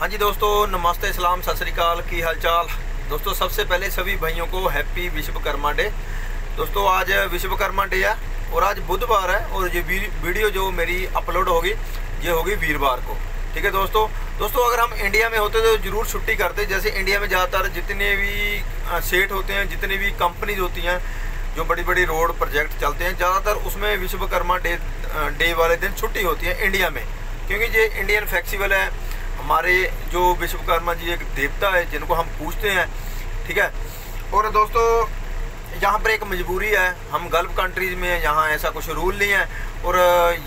हाँ जी दोस्तों, नमस्ते, सलाम, सत श्री अकाल, की हालचाल। दोस्तों सबसे पहले सभी भाइयों को हैप्पी विश्वकर्मा डे। दोस्तों आज विश्वकर्मा डे है और आज बुधवार है और ये वीडियो जो मेरी अपलोड होगी ये होगी वीरवार को। ठीक है दोस्तों अगर हम इंडिया में होते तो ज़रूर छुट्टी करते। जैसे इंडिया में ज़्यादातर जितने भी सेठ होते हैं, जितनी भी कंपनीज होती हैं जो बड़ी बड़ी रोड प्रोजेक्ट चलते हैं, ज़्यादातर उसमें विश्वकर्मा डे वाले दिन छुट्टी होती है इंडिया में, क्योंकि ये इंडियन फेस्टिवल है। हमारे जो विश्वकर्मा जी एक देवता है जिनको हम पूजते हैं। ठीक है, और दोस्तों यहाँ पर एक मजबूरी है, हम गल्फ़ कंट्रीज़ में हैं, यहाँ ऐसा कुछ रूल नहीं है। और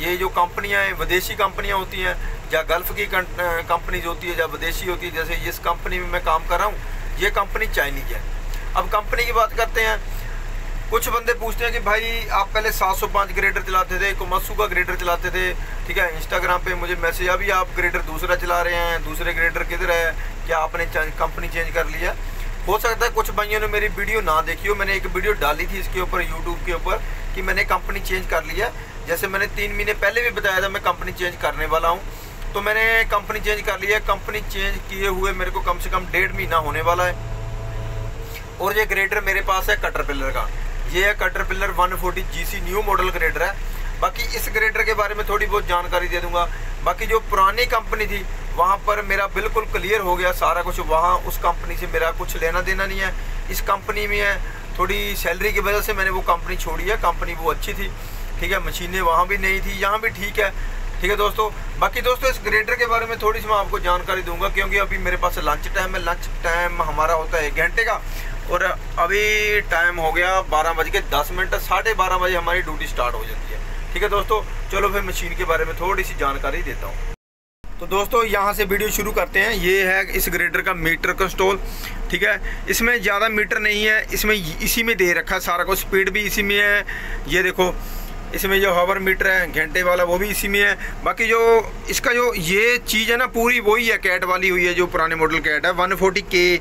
ये जो कंपनियाँ हैं, विदेशी कंपनियाँ होती हैं या गल्फ़ की कंपनीज होती है या विदेशी होती है। जैसे जिस कंपनी में मैं काम कर रहा हूँ ये कंपनी चाइनीज़ है। अब कंपनी की बात करते हैं, कुछ बंदे पूछते हैं कि भाई आप पहले 705 ग्रेडर चलाते थे, कोमात्सु का ग्रेडर चलाते थे। ठीक है, इंस्टाग्राम पे मुझे मैसेज अभी आप ग्रेडर दूसरा चला रहे हैं, दूसरे ग्रेडर किधर है, क्या आपने कंपनी चेंज कर लिया। हो सकता है कुछ भाइयों ने मेरी वीडियो ना देखी हो, मैंने एक वीडियो डाली थी इसके ऊपर यूट्यूब के ऊपर कि मैंने कंपनी चेंज कर लिया। जैसे मैंने 3 महीने पहले भी बताया था मैं कंपनी चेंज करने वाला हूँ, तो मैंने कंपनी चेंज कर लिया। कंपनी चेंज किए हुए मेरे को कम से कम 1.5 महीना होने वाला है। और ये ग्रेडर मेरे पास है कैटरपिलर का, ये है caterpillar 140 GC new model grader है। बाकी इस ग्रेडर के बारे में थोड़ी बहुत जानकारी दे दूंगा। बाकी जो पुरानी कंपनी थी वहाँ पर मेरा बिल्कुल क्लियर हो गया सारा कुछ, वहाँ उस कंपनी से मेरा कुछ लेना देना नहीं है। इस कंपनी में है थोड़ी सैलरी की वजह से मैंने वो कंपनी छोड़ी है। कंपनी वो अच्छी थी, ठीक है, मशीनें वहाँ भी नहीं थी, यहाँ भी ठीक है। ठीक है दोस्तों, बाकी दोस्तों इस ग्रेडर के बारे में थोड़ी सी मैं आपको जानकारी दूंगा, क्योंकि अभी मेरे पास लंच टाइम है। लंच टाइम हमारा होता है 1 घंटे का और अभी टाइम हो गया 12:10। 12:30 बजे हमारी ड्यूटी स्टार्ट हो जाती है। ठीक है दोस्तों, चलो फिर मशीन के बारे में थोड़ी सी जानकारी देता हूँ। तो दोस्तों यहाँ से वीडियो शुरू करते हैं। ये है इस ग्रेडर का मीटर कंट्रोल। ठीक है, इसमें ज़्यादा मीटर नहीं है, इसमें इसी में दे रखा है सारा कुछ। स्पीड भी इसी में है, ये देखो इसमें जो हावर मीटर है घंटे वाला वो भी इसी में है। बाकी जो इसका जो ये चीज़ है ना पूरी वही है, कैट वाली हुई है जो पुराने मॉडल कैट है 140K।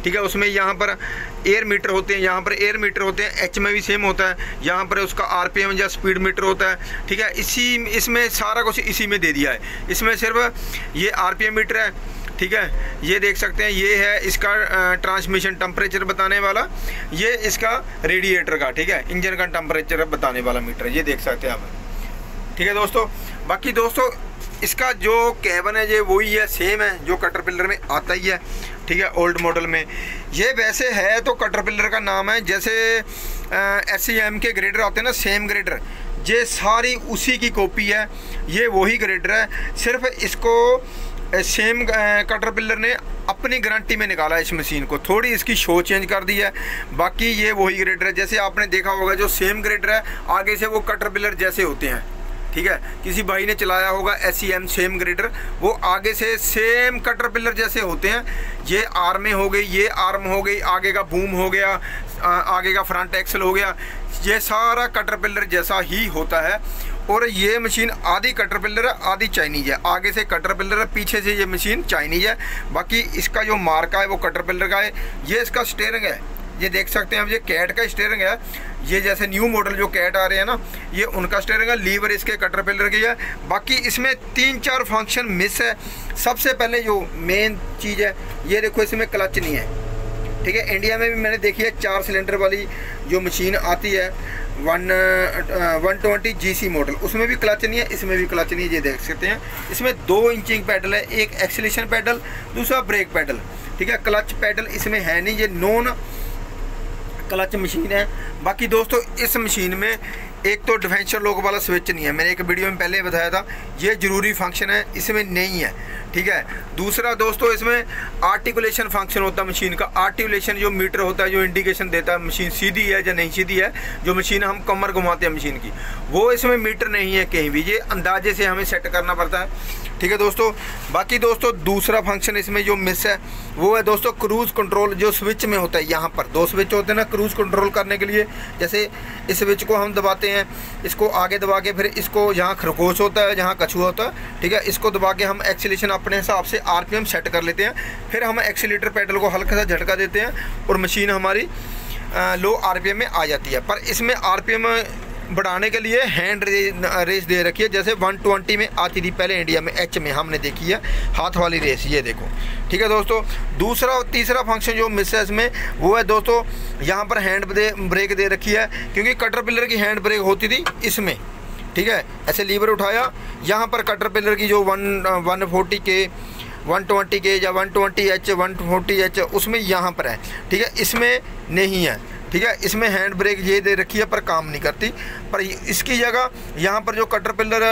ठीक है, उसमें यहाँ पर एयर मीटर होते हैं, यहाँ पर एयर मीटर होते हैं, एच में भी सेम होता है। यहाँ पर उसका RPM या स्पीड मीटर होता है। ठीक है, इसमें सारा कुछ इसी में दे दिया है। इसमें सिर्फ ये RPM मीटर है। ठीक है, ये देख सकते हैं, ये है इसका ट्रांसमिशन टेम्परेचर बताने वाला, ये इसका रेडिएटर का, ठीक है, इंजन का टेम्परेचर बताने वाला मीटर, ये देख सकते हैं आप। ठीक है दोस्तों, बाकी दोस्तों इसका जो कैबिन है ये वही है, सेम है जो कैटरपिलर में आता ही है। ठीक है, ओल्ड मॉडल में ये वैसे है तो कैटरपिलर का नाम है। जैसे SEM के ग्रेडर आते हैं ना, सेम ग्रेडर, ये सारी उसी की कॉपी है, ये वही ग्रेडर है। सिर्फ इसको सेम कैटरपिलर ने अपनी गारंटी में निकाला इस मशीन को, थोड़ी इसकी शो चेंज कर दी है। बाकी ये वही ग्रेडर है। जैसे आपने देखा होगा जो सेम ग्रेडर है आगे से वो कैटरपिलर जैसे होते हैं। ठीक है, किसी भाई ने चलाया होगा SEM सेम ग्रेडर, वो आगे से सेम कैटरपिलर जैसे होते हैं। ये आर्में हो गई, ये आर्म हो गई, आगे का बूम हो गया, आगे का फ्रंट एक्सल हो गया, ये सारा कैटरपिलर जैसा ही होता है। और ये मशीन आधी कैटरपिलर है आधी चाइनीज़ है, आगे से कैटरपिलर है, पीछे से ये मशीन चाइनीज़ है। बाकी इसका जो मार्का है वो कैटरपिलर का है। ये इसका स्टीयरिंग है, ये देख सकते हैं आप, ये कैट का स्टीयरिंग है। ये जैसे न्यू मॉडल जो कैट आ रहे हैं ना, ये उनका स्टीयरिंग है। लीवर इसके कैटरपिलर की है। बाकी इसमें 3-4 फंक्शन मिस है। सबसे पहले जो मेन चीज़ है, ये देखो इसमें क्लच नहीं है। ठीक है, इंडिया में भी मैंने देखी है 4 सिलेंडर वाली जो मशीन आती है 120 GC मॉडल, उसमें भी क्लच नहीं है, इसमें भी क्लच नहीं है। ये देख सकते हैं, इसमें 2 इंचिंग पैडल है, एक एक्सीलरेशन पैडल, दूसरा ब्रेक पैडल। ठीक है, क्लच पैडल इसमें है नहीं, ये नॉन क्लच मशीन है। बाकी दोस्तों इस मशीन में एक तो डिफेंसर लॉक वाला स्विच नहीं है, मैंने एक वीडियो में पहले बताया था, ये ज़रूरी फंक्शन है, इसमें नहीं है। ठीक है, दूसरा दोस्तों इसमें आर्टिकुलेशन फंक्शन होता है मशीन का। आर्टिकुलेशन जो मीटर होता है जो इंडिकेशन देता है मशीन सीधी है या नहीं सीधी है, जो मशीन हम कमर घुमाते हैं मशीन की, वो इसमें मीटर नहीं है कहीं भी, ये अंदाजे से हमें सेट करना पड़ता है। ठीक है दोस्तों, बाकी दोस्तों दूसरा फंक्शन इसमें जो मिस है वो है दोस्तों क्रूज़ कंट्रोल, जो स्विच में होता है। यहाँ पर 2 स्विच होते हैं ना क्रूज़ कंट्रोल करने के लिए। जैसे इस स्विच को हम दबाते हैं, इसको आगे दबा के फिर इसको जहाँ खरगोश होता है, जहाँ कछुआ होता है, ठीक है, इसको दबा के हम एक्सीलरेशन अपने हिसाब से RPM सेट कर लेते हैं। फिर हम एक्सीलेटर पैडल को हल्का सा झटका देते हैं और मशीन हमारी लो RPM में आ जाती है। पर इसमें RPM बढ़ाने के लिए हैंड रेस दे रखी है, जैसे 120 में आती थी पहले इंडिया में, एच में हमने देखी है हाथ वाली रेस, ये देखो। ठीक है दोस्तों, दूसरा और तीसरा फंक्शन जो मिस है इसमें वो है दोस्तों, यहाँ पर हैंड ब्रेक दे रखी है, क्योंकि कैटरपिलर की हैंड ब्रेक होती थी इसमें। ठीक है, ऐसे लीवर उठाया, यहाँ पर कैटरपिलर की जो 140 के 120 के या 120H 140H उसमें यहाँ पर है। ठीक है, इसमें नहीं है। ठीक है, इसमें हैंड ब्रेक ये दे रखी है पर काम नहीं करती। पर इसकी जगह यहाँ पर जो कैटरपिलर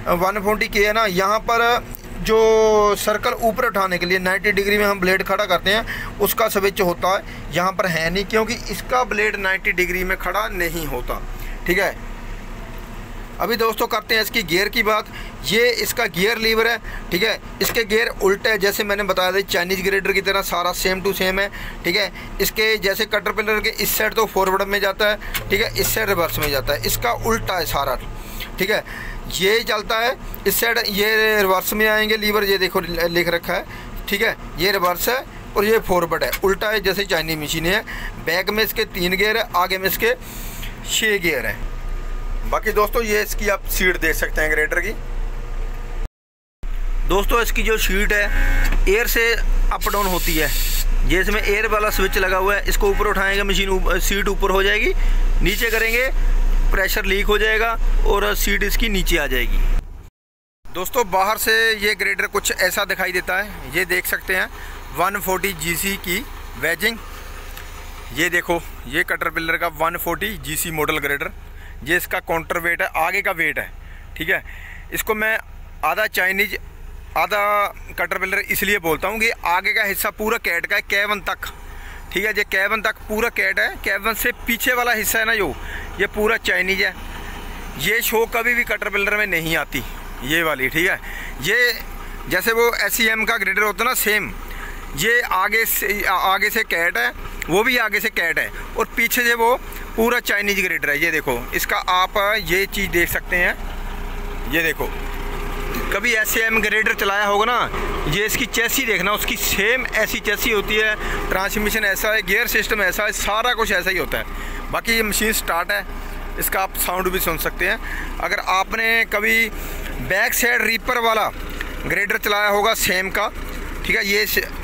140 के है ना, यहाँ पर जो सर्कल ऊपर उठाने के लिए 90 डिग्री में हम ब्लेड खड़ा करते हैं उसका स्विच होता है, यहाँ पर है नहीं, क्योंकि इसका ब्लेड 90 डिग्री में खड़ा नहीं होता। ठीक है, अभी दोस्तों करते हैं इसकी गियर की बात। ये इसका गियर लीवर है। ठीक है, इसके गियर उल्टे है, जैसे मैंने बताया था चाइनीज़ ग्रेडर की तरह सारा सेम टू सेम है। ठीक है, इसके जैसे कैटरपिलर के इस साइड तो फॉरवर्ड में जाता है, ठीक है, इस साइड रिवर्स में जाता है, इसका उल्टा है सारा। ठीक है, ये चलता है इस साइड, ये रिवर्स में आएंगे लीवर, ये देखो लिख रखा है। ठीक है, ये रिवर्स है और ये फॉरवर्ड है, उल्टा है जैसे चाइनीज़ मशीन है। बैक में इसके 3 गियर है, आगे में इसके 6 गियर है। बाकी दोस्तों ये इसकी आप सीट देख सकते हैं ग्रेडर की। दोस्तों इसकी जो सीट है एयर से अप डाउन होती है, ये इसमें एयर वाला स्विच लगा हुआ है। इसको ऊपर उठाएंगे मशीन सीट ऊपर हो जाएगी, नीचे करेंगे प्रेशर लीक हो जाएगा और सीट इसकी नीचे आ जाएगी। दोस्तों बाहर से ये ग्रेडर कुछ ऐसा दिखाई देता है, ये देख सकते हैं 140 GC की वेजिंग। ये देखो ये कैटरपिलर का 140 GC मॉडल ग्रेडर, ये इसका काउंटर वेट है, आगे का वेट है। ठीक है, इसको मैं आधा चाइनीज आधा कैटरपिलर इसलिए बोलता हूँ कि आगे का हिस्सा पूरा कैट का है, कैबिन तक। ठीक है, ये कैबिन तक पूरा कैट है, कैबिन से पीछे वाला हिस्सा है ना जो, ये पूरा चाइनीज है। ये शो कभी भी कैटरपिलर में नहीं आती, ये वाली। ठीक है, ये जैसे वो SEM का ग्रेडर होता है ना, सेम ये आगे से कैट है, वो भी आगे से कैट है और पीछे से वो पूरा चाइनीज ग्रेडर है। ये देखो इसका आप ये चीज़ देख सकते हैं, ये देखो कभी SEM ग्रेडर चलाया होगा ना, ये इसकी चेसी देखना, उसकी सेम ऐसी चेसी होती है, ट्रांसमिशन ऐसा है, गियर सिस्टम ऐसा है, सारा कुछ ऐसा ही होता है। बाकी ये मशीन स्टार्ट है, इसका आप साउंड भी सुन सकते हैं। अगर आपने कभी बैक साइड रीपर वाला ग्रेडर चलाया होगा सेम का, ठीक है,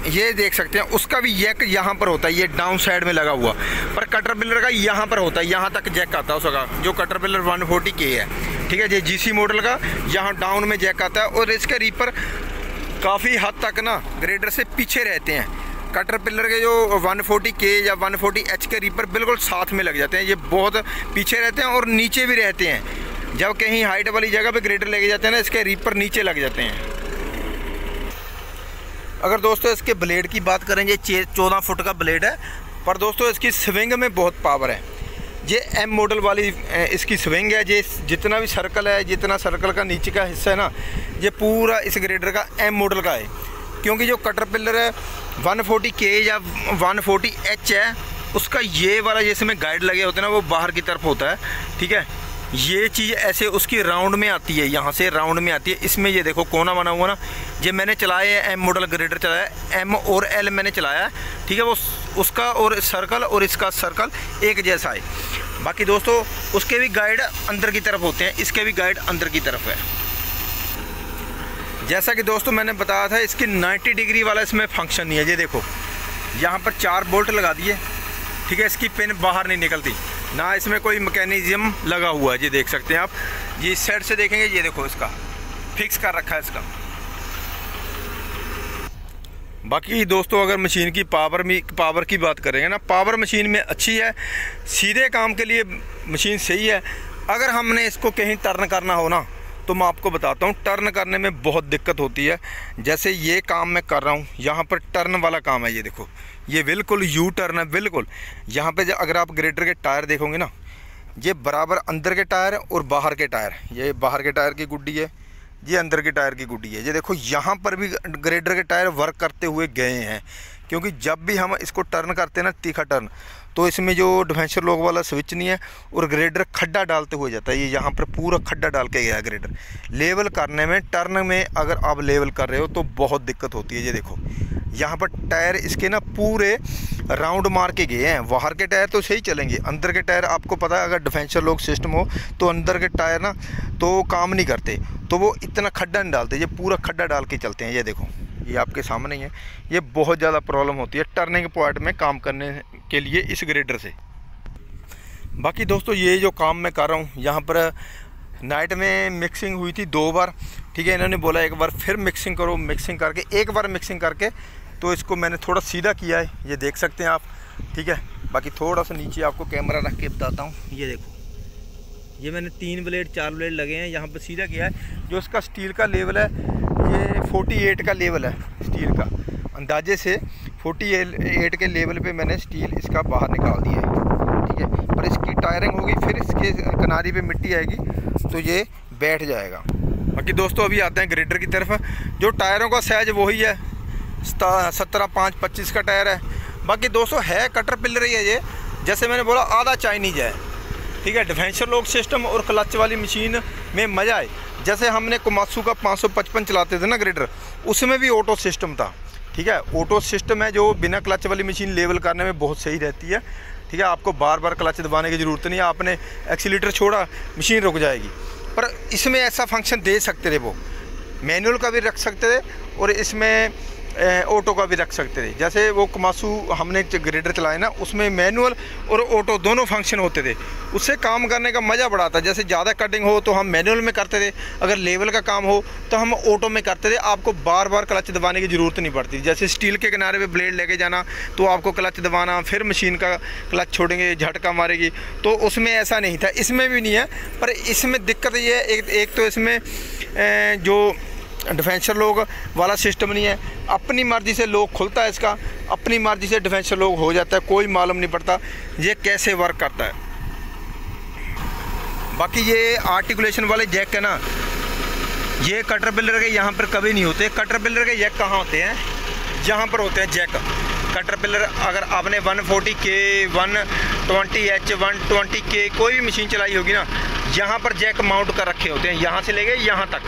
ये देख सकते हैं, उसका भी जैक यहाँ पर होता है, ये डाउन साइड में लगा हुआ, पर कैटरपिलर का यहाँ पर होता है, यहाँ तक जैक आता है उसका, जो कैटरपिलर 140 के है। ठीक है, ये GC मॉडल का यहाँ डाउन में जैक आता है और इसके रीपर काफ़ी हद तक ना ग्रेडर से पीछे रहते हैं। कैटरपिलर के जो 140 के या 140H के रीपर बिल्कुल साथ में लग जाते हैं, ये बहुत पीछे रहते हैं और नीचे भी रहते हैं। जब कहीं हाइट वाली जगह पे ग्रेडर लेके जाते हैं ना, इसके रीपर नीचे लग जाते हैं। अगर दोस्तों इसके ब्लेड की बात करें, ये 14 फुट का ब्लेड है, पर दोस्तों इसकी स्विंग में बहुत पावर है। ये M मॉडल वाली इसकी स्विंग है, ये जितना भी सर्कल है, जितना सर्कल का नीचे का हिस्सा है ना, ये पूरा इस ग्रेडर का M मॉडल का है। क्योंकि जो कैटरपिलर है 140 के या 140H है, उसका ये वाला जिसमें गाइड लगे होते हैं ना, वो बाहर की तरफ होता है। ठीक है, ये चीज़ ऐसे उसकी राउंड में आती है, यहाँ से राउंड में आती है। इसमें ये देखो कोना बना हुआ ना, ये मैंने चलाया है, M मॉडल ग्रेडर चलाया है, M और L मैंने चलाया है। ठीक है, वो उसका और सर्कल और इसका सर्कल एक जैसा है। बाकी दोस्तों उसके भी गाइड अंदर की तरफ होते हैं, इसके भी गाइड अंदर की तरफ है। जैसा कि दोस्तों मैंने बताया था, इसकी 90 डिग्री वाला इसमें फंक्शन नहीं है। ये देखो यहाँ पर 4 बोल्ट लगा दिए। ठीक है, इसकी पिन बाहर नहीं निकलती, ना इसमें कोई मैकेनिज्म लगा हुआ है। ये देख सकते हैं आप, ये इस साइड से देखेंगे, ये देखो इसका फिक्स कर रखा है इसका। बाकी दोस्तों अगर मशीन की पावर की बात करेंगे ना, पावर मशीन में अच्छी है, सीधे काम के लिए मशीन सही है। अगर हमने इसको कहीं टर्न करना हो ना, तो मैं आपको बताता हूँ, टर्न करने में बहुत दिक्कत होती है। जैसे ये काम मैं कर रहा हूँ, यहाँ पर टर्न वाला काम है, ये देखो ये बिल्कुल यू टर्न है बिल्कुल। यहाँ पे अगर आप ग्रेडर के टायर देखोगे ना, ये बराबर अंदर के टायर और बाहर के टायर, ये बाहर के टायर की गुड्डी है, ये अंदर के टायर की गुड्डी है। ये देखो यहाँ पर भी ग्रेडर के टायर वर्क करते हुए गए हैं, क्योंकि जब भी हम इसको टर्न करते हैं ना, तीखा टर्न, तो इसमें जो डिफेंसर लॉक वाला स्विच नहीं है और ग्रेडर खड्डा डालते हुए जाता है। ये यहाँ पर पूरा खड्डा डाल के गया है ग्रेडर। लेवल करने में, टर्न में अगर आप लेवल कर रहे हो तो बहुत दिक्कत होती है। ये देखो यहाँ पर टायर इसके ना पूरे राउंड मार के गए हैं। बाहर के टायर तो सही चलेंगे, अंदर के टायर आपको पता है अगर डिफेंसर लॉक सिस्टम हो तो अंदर के टायर ना तो काम नहीं करते, तो वो इतना खड्डा नहीं डालते, ये पूरा खड्डा डाल के चलते हैं। ये देखो, ये आपके सामने ही है। ये बहुत ज़्यादा प्रॉब्लम होती है टर्निंग पॉइंट में काम करने के लिए इस ग्रेडर से। बाकी दोस्तों ये जो काम मैं कर रहा हूँ, यहाँ पर नाइट में मिक्सिंग हुई थी 2 बार, ठीक है। इन्होंने बोला एक बार फिर मिक्सिंग करो, मिक्सिंग करके एक बार मिक्सिंग करके तो इसको मैंने थोड़ा सीधा किया है, ये देख सकते हैं आप, ठीक है। बाकी थोड़ा सा नीचे आपको कैमरा रख के बताता हूँ। ये देखो, ये मैंने 3 ब्लेड 4 ब्लेड लगे हैं, यहाँ पर सीधा किया है। जो इसका स्टील का लेवल है ये 48 का लेवल है स्टील का, अंदाजे से 48 के लेवल पे मैंने स्टील इसका बाहर निकाल दिया है, ठीक है। पर इसकी टायरिंग होगी, फिर इसके किनारे पे मिट्टी आएगी तो ये बैठ जाएगा। बाकी दोस्तों अभी आते हैं ग्रेडर की तरफ। जो टायरों का साइज वही है, 17.5/25 का टायर है। बाकी दोस्तों है कैटरपिलर ही है ये, जैसे मैंने बोला आधा चाइनीज है, ठीक है। डिफेंसर लॉक सिस्टम और क्लच वाली मशीन में मज़ा आए। जैसे हमने कोमात्सु का 555 चलाते थे ना ग्रेडर, उसमें भी ऑटो सिस्टम था, ठीक है। ऑटो सिस्टम है जो बिना क्लच वाली मशीन लेवल करने में बहुत सही रहती है, ठीक है। आपको बार बार क्लच दबाने की ज़रूरत नहीं है, आपने एक्सीलेटर छोड़ा मशीन रुक जाएगी। पर इसमें ऐसा फंक्शन दे सकते थे, वो मैनुअल का भी रख सकते थे और इसमें ऑटो का भी रख सकते थे। जैसे वो कोमात्सु हमने ग्रेडर चलाए ना, उसमें मैनुअल और ऑटो दोनों फंक्शन होते थे, उससे काम करने का मज़ा बड़ा था। जैसे ज़्यादा कटिंग हो तो हम मैनुअल में करते थे, अगर लेवल का काम हो तो हम ऑटो में करते थे। आपको बार बार क्लच दबाने की ज़रूरत नहीं पड़ती। जैसे स्टील के किनारे पे ब्लेड लेके जाना तो आपको क्लच दबाना, फिर मशीन का क्लच छोड़ेंगे, झटका मारेगी, तो उसमें ऐसा नहीं था, इसमें भी नहीं है। पर इसमें दिक्कत ये है, एक तो इसमें जो डिफेंसर लॉक वाला सिस्टम नहीं है, अपनी मर्ज़ी से लॉक खुलता है इसका, अपनी मर्ज़ी से डिफेंसर लॉक हो जाता है, कोई मालूम नहीं पड़ता ये कैसे वर्क करता है। बाकी ये आर्टिकुलेशन वाले जैक है ना, ये कैटरपिलर के यहाँ पर कभी नहीं होते। कैटरपिलर के जैक कहाँ होते हैं? यहाँ पर होते हैं जैक। कैटरपिलर अगर आपने 140K 120H 120K कोई भी मशीन चलाई होगी ना, यहाँ पर जैक माउंट कर रखे होते हैं, यहाँ से लेके यहाँ तक,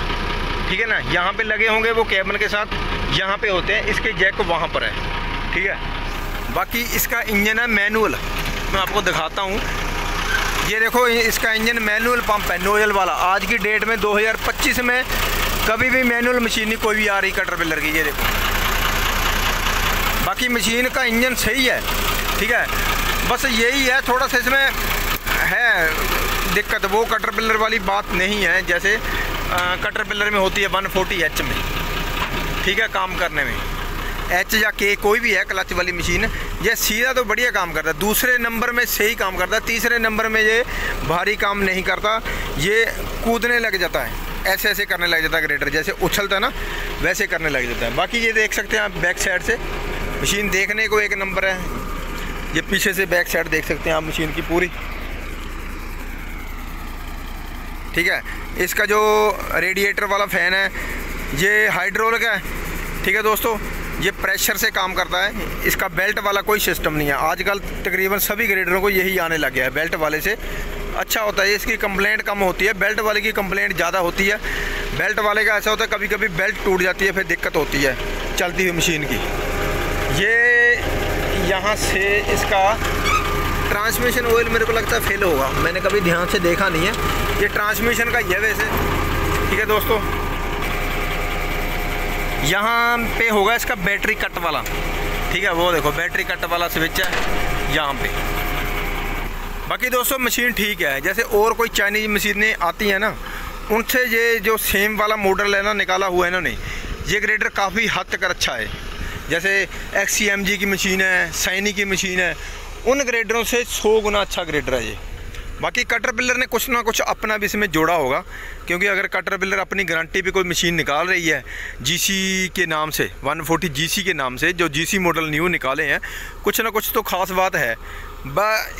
ठीक है ना। यहाँ पे लगे होंगे वो केबल के साथ, यहाँ पे होते हैं, इसके जैक वहाँ पर है, ठीक है। बाकी इसका इंजन है मैनुअल, मैं आपको दिखाता हूँ। ये देखो इसका इंजन मैनुअल पंप है, नोजल वाला। आज की डेट में 2025 में कभी भी मैनुअल मशीन नहीं कोई भी आ रही कैटरपिलर की, ये देखो। बाकी मशीन का इंजन सही है, ठीक है। बस यही है थोड़ा सा इसमें है दिक्कत, वो कैटरपिलर वाली बात नहीं है जैसे कैटरपिलर में होती है 140H में, ठीक है। काम करने में H या K कोई भी है क्लच वाली मशीन, ये सीधा तो बढ़िया काम करता है, दूसरे नंबर में सही काम करता है, तीसरे नंबर में ये भारी काम नहीं करता, ये कूदने लग जाता है, ऐसे ऐसे करने लग जाता है ग्रेडर, जैसे उछलता है ना वैसे करने लग जाता है। बाकी ये देख सकते हैं आप बैक साइड से मशीन देखने को एक नंबर है। ये पीछे से बैक साइड देख सकते हैं आप मशीन की पूरी, ठीक है। इसका जो रेडिएटर वाला फ़ैन है ये हाइड्रोलिक है, ठीक है दोस्तों। ये प्रेशर से काम करता है, इसका बेल्ट वाला कोई सिस्टम नहीं है। आजकल तकरीबन सभी ग्रेडरों को यही आने लग गया है, बेल्ट वाले से अच्छा होता है, इसकी कंप्लेंट कम होती है, बेल्ट वाले की कंप्लेंट ज़्यादा होती है। बेल्ट वाले का ऐसा होता है कभी कभी बेल्ट टूट जाती है, फिर दिक्कत होती है चलती हुई मशीन की। ये यहाँ से इसका ट्रांसमिशन ऑयल मेरे को लगता है फेल होगा, मैंने कभी ध्यान से देखा नहीं है। ये ट्रांसमिशन का ये वैसे, ठीक है दोस्तों। यहाँ पे होगा इसका बैटरी कट वाला, ठीक है, वो देखो बैटरी कट वाला स्विच है यहाँ पे। बाकी दोस्तों मशीन ठीक है, जैसे और कोई चाइनीज मशीनें आती हैं ना, उनसे ये जो सेम वाला मॉडल है ना निकाला हुआ है इन्होंने, ये ग्रेडर काफ़ी हद तक अच्छा है। जैसे XCMG की मशीन है, सैनी की मशीन है, उन ग्रेडरों से 100 गुना अच्छा ग्रेडर है ये। बाकी कैटरपिलर ने कुछ ना कुछ अपना भी इसमें जोड़ा होगा, क्योंकि अगर कैटरपिलर अपनी गारंटी पे कोई मशीन निकाल रही है GC के नाम से, 140 GC के नाम से, जो GC मॉडल न्यू निकाले हैं, कुछ ना कुछ तो ख़ास बात है।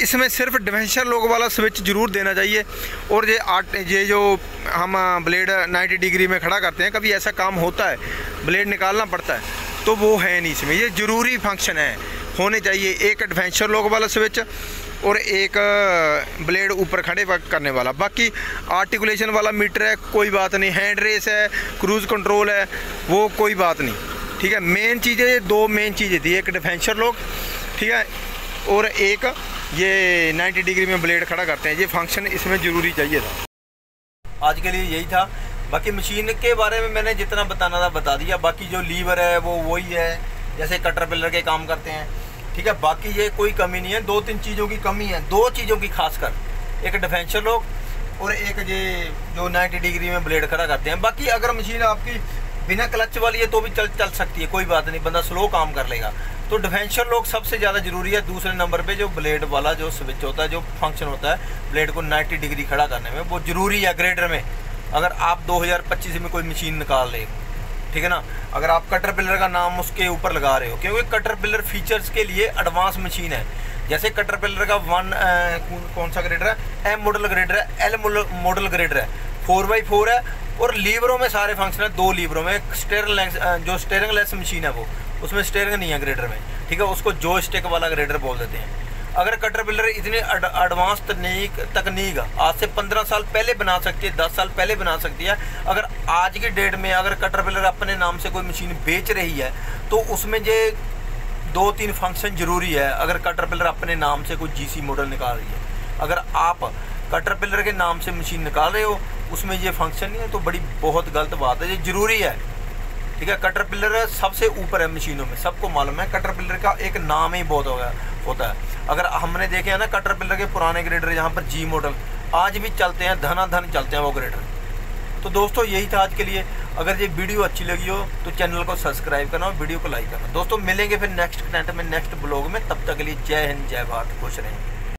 इसमें सिर्फ डिफेंसर लॉक वाला स्विच ज़रूर देना चाहिए। और ये जो हम ब्लेड 90 डिग्री में खड़ा करते हैं, कभी ऐसा काम होता है ब्लेड निकालना पड़ता है, तो वो है नहीं इसमें। ये ज़रूरी फंक्शन है, होने चाहिए एक डिफेंसर लॉक वाला स्विच और एक ब्लेड ऊपर खड़े करने वाला। बाकी आर्टिकुलेशन वाला मीटर है, कोई बात नहीं, हैंड रेस है, क्रूज़ कंट्रोल है, वो कोई बात नहीं, ठीक है। मेन चीज़ें, दो मेन चीज़ें थी, एक डिफेंसर लॉक, ठीक है। और एक ये 90 डिग्री में ब्लेड खड़ा करते हैं, ये फंक्शन इसमें ज़रूरी चाहिए था। आज के लिए यही था। बाकी मशीन के बारे में मैंने जितना बताना था बता दिया। बाकी जो लीवर है वो वही है जैसे कैटरपिलर के काम करते हैं, ठीक है। बाकी ये कोई कमी नहीं है। 2-3 चीज़ों की कमी है, 2 चीज़ों की खासकर, एक डिफेंसर लॉक और एक ये जो 90 डिग्री में ब्लेड खड़ा करते हैं। बाकी अगर मशीन आपकी बिना क्लच वाली है तो भी चल सकती है, कोई बात नहीं, बंदा स्लो काम कर लेगा। तो डिफेंसर लॉक सबसे ज़्यादा ज़रूरी है। दूसरे नंबर पे जो ब्लेड वाला जो स्विच होता है, जो फंक्शन होता है ब्लेड को 90 डिग्री खड़ा करने में, वो ज़रूरी है ग्रेडर में। अगर आप 2025 में कोई मशीन निकाल ले, ठीक है ना, अगर आप कैटरपिलर का नाम उसके ऊपर लगा रहे हो, क्योंकि कैटरपिलर फीचर्स के लिए एडवांस मशीन है। जैसे कैटरपिलर का कौन सा ग्रेडर है, एम मॉडल ग्रेडर है, एल मॉडल ग्रेडर है, 4x4 है, और लीवरों में सारे फंक्शन है। 2 लीवरों में जो स्टेयरिंग लेस मशीन है वो, उसमें स्टेयरिंग नहीं है ग्रेडर में, ठीक है, उसको जो स्टिक वाला ग्रेडर बोल देते हैं। अगर कैटरपिलर इतनी एडवांस तकनीक आज से 15 साल पहले बना सकती है, 10 साल पहले बना सकती है, अगर आज की डेट में अगर कैटरपिलर अपने नाम से कोई मशीन बेच रही है तो उसमें ये 2-3 फंक्शन ज़रूरी है। अगर कैटरपिलर अपने नाम से कोई GC मॉडल निकाल रही है, अगर आप कैटरपिलर के नाम से मशीन निकाल रहे हो उसमें ये फंक्शन नहीं है तो बहुत गलत बात है, ये ज़रूरी है, ठीक है। कैटरपिलर सबसे ऊपर है मशीनों में, सबको मालूम है। कैटरपिलर का एक नाम ही बहुत होता है। अगर हमने देखे हैं ना कैटरपिलर के पुराने ग्रेडर यहाँ पर G मॉडल आज भी चलते हैं, धनाधन चलते हैं वो ग्रेडर। तो दोस्तों यही था आज के लिए। अगर ये वीडियो अच्छी लगी हो तो चैनल को सब्सक्राइब करना और वीडियो को लाइक करना। दोस्तों मिलेंगे फिर नेक्स्ट कंटेंट में, नेक्स्ट ब्लॉग में। तब तक के लिए जय हिंद, जय भारत, खुश रहें।